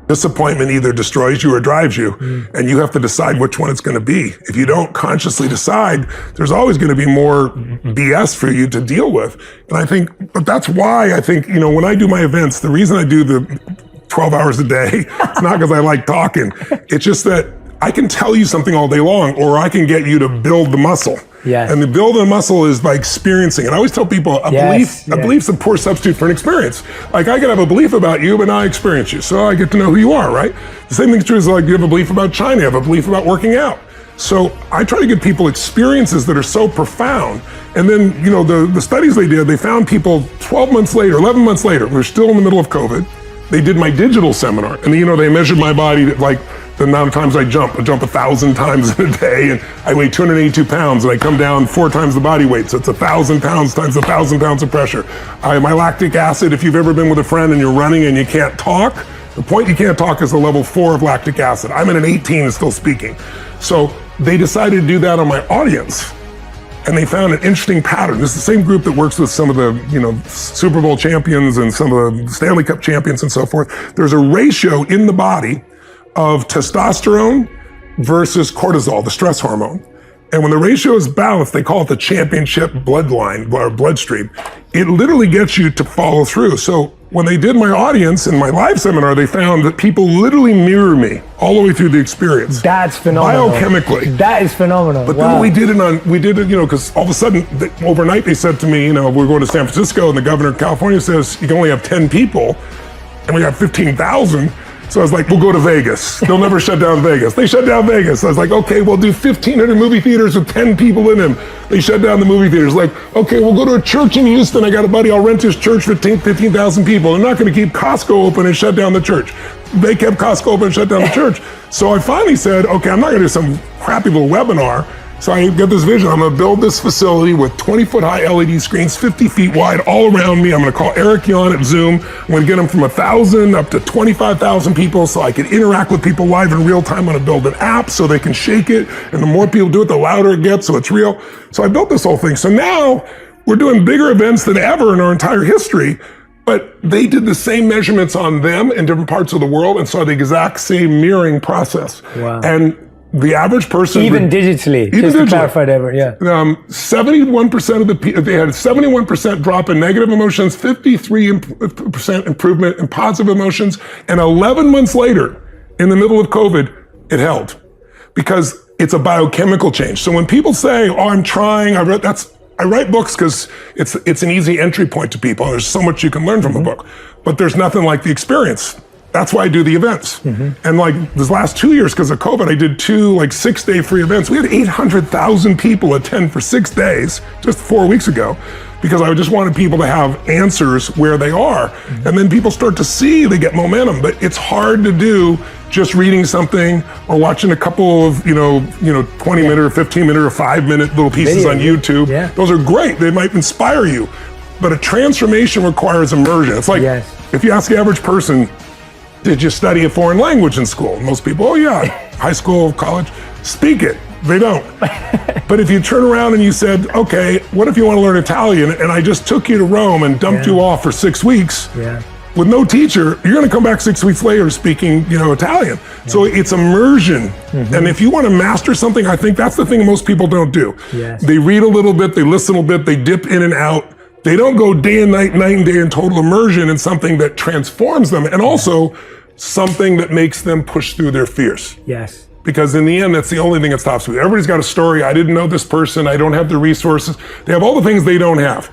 Disappointment either destroys you or drives you, and you have to decide which one it's going to be. If you don't consciously decide, there's always going to be more BS for you to deal with. And I think, but that's why I think, when I do my events, the reason I do the 12 hours a day, it's not because I like talking. It's just that I can tell you something all day long, or I can get you to build the muscle. Yes. And the build of the muscle is by experiencing it. I always tell people a belief's a poor substitute for an experience. Like I could have a belief about you, but now I experience you. So I get to know who you are, right? The same thing's true as like you have a belief about China, you have a belief about working out. So I try to give people experiences that are so profound. And then, the studies they did, they found people 12 months later, 11 months later, we're still in the middle of COVID. They did my digital seminar, and they measured my body like the amount of times I jump 1,000 times in a day, and I weigh 282 pounds, and I come down 4 times the body weight, so it's 1,000 pounds times 1,000 pounds of pressure. My lactic acid, if you've ever been with a friend and you're running and you can't talk, the point you can't talk is a level 4 of lactic acid. I'm at an 18 and still speaking. So they decided to do that on my audience, and they found an interesting pattern. This is the same group that works with some of the, Super Bowl champions and some of the Stanley Cup champions and so forth. There's a ratio in the body of testosterone versus cortisol, the stress hormone. And when the ratio is balanced, they call it the championship bloodline or bloodstream. It literally gets you to follow through. So when they did my audience in my live seminar, they found that people literally mirror me all the way through the experience. That's phenomenal. Biochemically. That is phenomenal. But then we did it, because all of a sudden, overnight they said to me, we're going to San Francisco, and the governor of California says you can only have 10 people, and we got 15,000. So I was like, we'll go to Vegas. They'll never shut down Vegas. They shut down Vegas. I was like, okay, we'll do 1,500 movie theaters with 10 people in them. They shut down the movie theaters. Like, okay, we'll go to a church in Houston. I got a buddy, I'll rent his church for 15,000 people. They're not going to keep Costco open and shut down the church. They kept Costco open and shut down the church. So I finally said, okay, I'm not going to do some crappy little webinar. So I get this vision. I'm going to build this facility with 20-foot high LED screens, 50 feet wide, all around me. I'm going to call Eric Yon at Zoom. I'm going to get them from 1,000 up to 25,000 people so I can interact with people live in real time. I'm going to build an app so they can shake it. And the more people do it, the louder it gets, so it's real. So I built this whole thing. So now we're doing bigger events than ever in our entire history. But they did the same measurements on them in different parts of the world and saw the exact same mirroring process. Wow. And the average person, even digitally, just to clarify that, 71% of the people, they had 71% drop in negative emotions, 53% improvement in positive emotions, and 11 months later, in the middle of COVID, it held because it's a biochemical change. So when people say, "Oh, I'm trying," I write books because it's an easy entry point to people. There's so much you can learn from a book, but there's nothing like the experience. That's why I do the events. And like this last 2 years, because of COVID, I did 2 6-day free events. We had 800,000 people attend for 6 days, just 4 weeks ago, because I just wanted people to have answers where they are. And then people start to see, they get momentum, but it's hard to do just reading something or watching a couple of, 20-minute or 15-minute or 5-minute little pieces on YouTube. Yeah. Those are great. They might inspire you, but a transformation requires immersion. It's like, if you ask the average person, did you study a foreign language in school? Most people, oh yeah, high school, college, speak it. They don't. But if you turn around and you said, okay, what if you want to learn Italian? And I just took you to Rome and dumped you off for 6 weeks with no teacher, you're going to come back 6 weeks later speaking, Italian. So it's immersion. And if you want to master something, I think that's the thing most people don't do. They read a little bit, they listen a little bit, they dip in and out. They don't go day and night and day in total immersion in something that transforms them and also something that makes them push through their fears. Yes. Because in the end, that's the only thing that stops you. Everybody's got a story. I didn't know this person. I don't have the resources. They have all the things they don't have.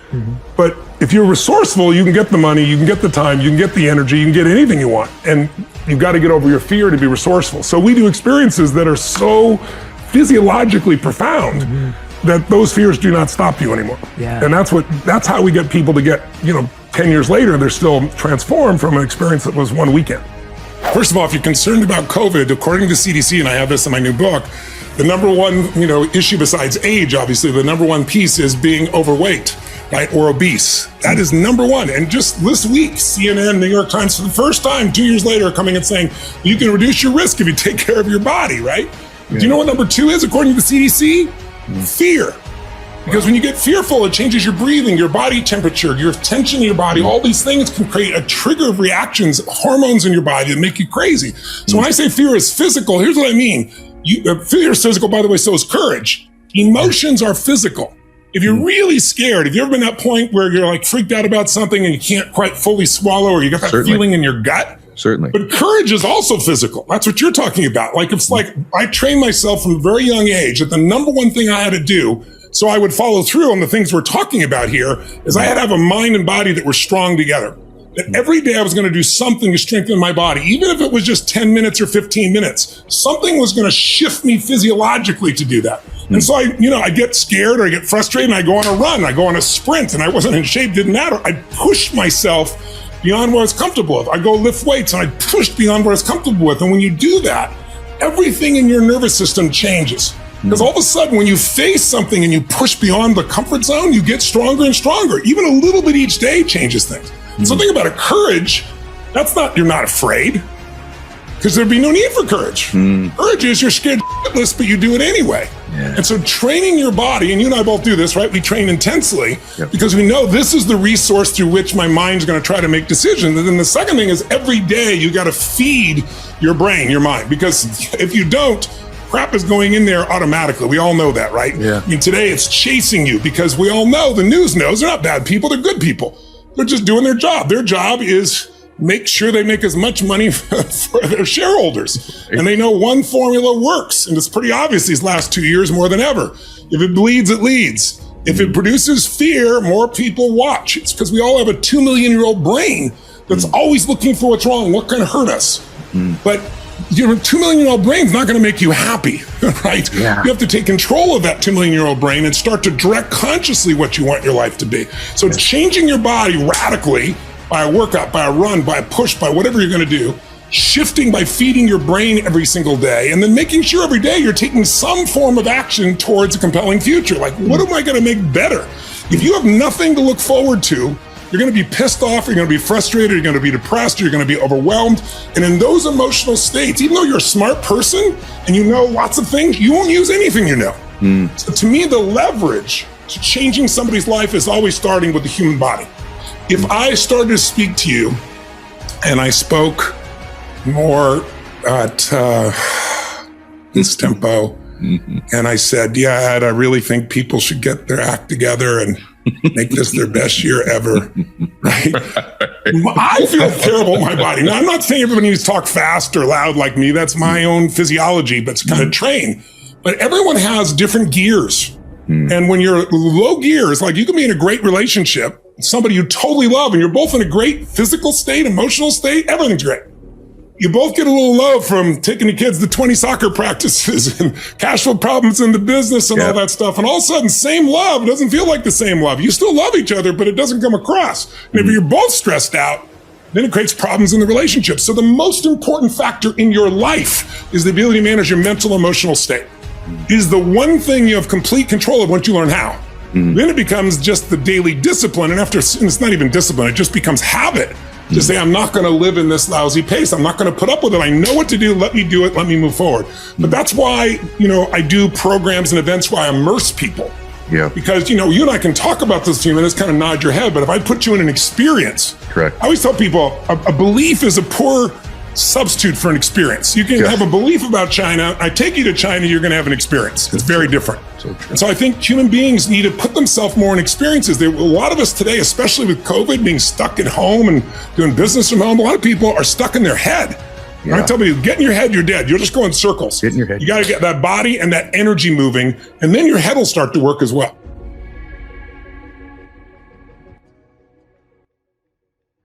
But if you're resourceful, you can get the money, you can get the time, you can get the energy, you can get anything you want. And you've got to get over your fear to be resourceful. So we do experiences that are so physiologically profound that those fears do not stop you anymore. And that's how we get people to get, 10 years later, they're still transformed from an experience that was one weekend. First of all, if you're concerned about COVID, according to CDC, and I have this in my new book, the number one, issue besides age, obviously, the number one piece is being overweight, right, or obese. That is number one. And just this week, CNN, New York Times, for the first time, 2 years later, are coming and saying, you can reduce your risk if you take care of your body, right? Do you know what number two is, according to the CDC? Fear. Because when you get fearful, it changes your breathing, your body temperature, your tension in your body. All these things can create a trigger of reactions, hormones in your body that make you crazy. So when I say fear is physical, here's what I mean. Fear is physical, by the way, so is courage. Emotions are physical. If you're really scared, have you ever been at that point where you're like freaked out about something and you can't quite fully swallow, or you got that feeling in your gut? Certainly. But courage is also physical. That's what you're talking about. Like, it's like I trained myself from a very young age that the number one thing I had to do so I would follow through on the things we're talking about here is I had to have a mind and body that were strong together. That every day I was going to do something to strengthen my body, even if it was just 10 minutes or 15 minutes. Something was going to shift me physiologically to do that. And so I get scared or I get frustrated and I go on a run, I go on a sprint, and I wasn't in shape, didn't matter. I pushed myself beyond what I was comfortable with. I go lift weights and I pushed beyond what I was comfortable with. And when you do that, everything in your nervous system changes. Because all of a sudden, when you face something and you push beyond the comfort zone, you get stronger and stronger. Even a little bit each day changes things. So think about it. Courage, you're not afraid, because there'd be no need for courage. Courage is you're scared shitless, but you do it anyway. Yeah. And so training your body, and you and I both do this, right? We train intensely because we know this is the resource through which my mind's going to try to make decisions. And then the second thing is every day you got to feed your brain, your mind, because if you don't, crap is going in there automatically. We all know that, right? Yeah. I mean, today it's chasing you because we all know, the news knows, they're not bad people, they're good people. They're just doing their job. Their job is make sure they make as much money for their shareholders. And they know one formula works. And it's pretty obvious these last 2 years more than ever. If it bleeds, it leads. If it produces fear, more people watch. It's because we all have a 2 million-year-old brain that's always looking for what's wrong, what can hurt us. But your 2 million-year-old brain's not going to make you happy, right? Yeah. You have to take control of that 2 million-year-old brain and start to direct consciously what you want your life to be. So changing your body radically by a workout, by a run, by a push, by whatever you're going to do, shifting by feeding your brain every single day, and then making sure every day you're taking some form of action towards a compelling future. Like, what am I going to make better? If you have nothing to look forward to, you're going to be pissed off, you're going to be frustrated, you're going to be depressed, you're going to be overwhelmed. And in those emotional states, even though you're a smart person and you know lots of things, you won't use anything you know. So to me, the leverage to changing somebody's life is always starting with the human body. If I started to speak to you and I spoke more at this tempo, and I said, yeah, Ed, I really think people should get their act together and make this their best year ever, right? I feel terrible in my body. Now, I'm not saying everybody needs to talk fast or loud like me. That's my own physiology, but it's kind of trained. But everyone has different gears. And when you're low gears, like you can be in a great relationship, somebody you totally love, and you're both in a great physical state, emotional state, everything's great. You both get a little low from taking the kids to 20 soccer practices and cash flow problems in the business and all that stuff. And all of a sudden, same love doesn't feel like the same love. You still love each other, but it doesn't come across. And if you're both stressed out, then it creates problems in the relationship. So the most important factor in your life is the ability to manage your mental, emotional state. It is the one thing you have complete control of once you learn how. Then it becomes just the daily discipline. And it's not even discipline, it just becomes habit. To say, I'm not going to live in this lousy pace. I'm not going to put up with it. I know what to do. Let me do it. Let me move forward. But that's why, I do programs and events where I immerse people. Yeah. Because, you and I can talk about this to you and just kind of nod your head. But if I put you in an experience, correct. I always tell people a belief is a poor substitute for an experience. You can have a belief about China. I take you to China, you're going to have an experience. It's very different. And so I think human beings need to put themselves more in experiences. A lot of us today, especially with COVID, being stuck at home and doing business from home, a lot of people are stuck in their head. I tell you, get in your head, you're dead. You'll just go in circles. Get in your head. You got to get that body and that energy moving, and then your head will start to work as well.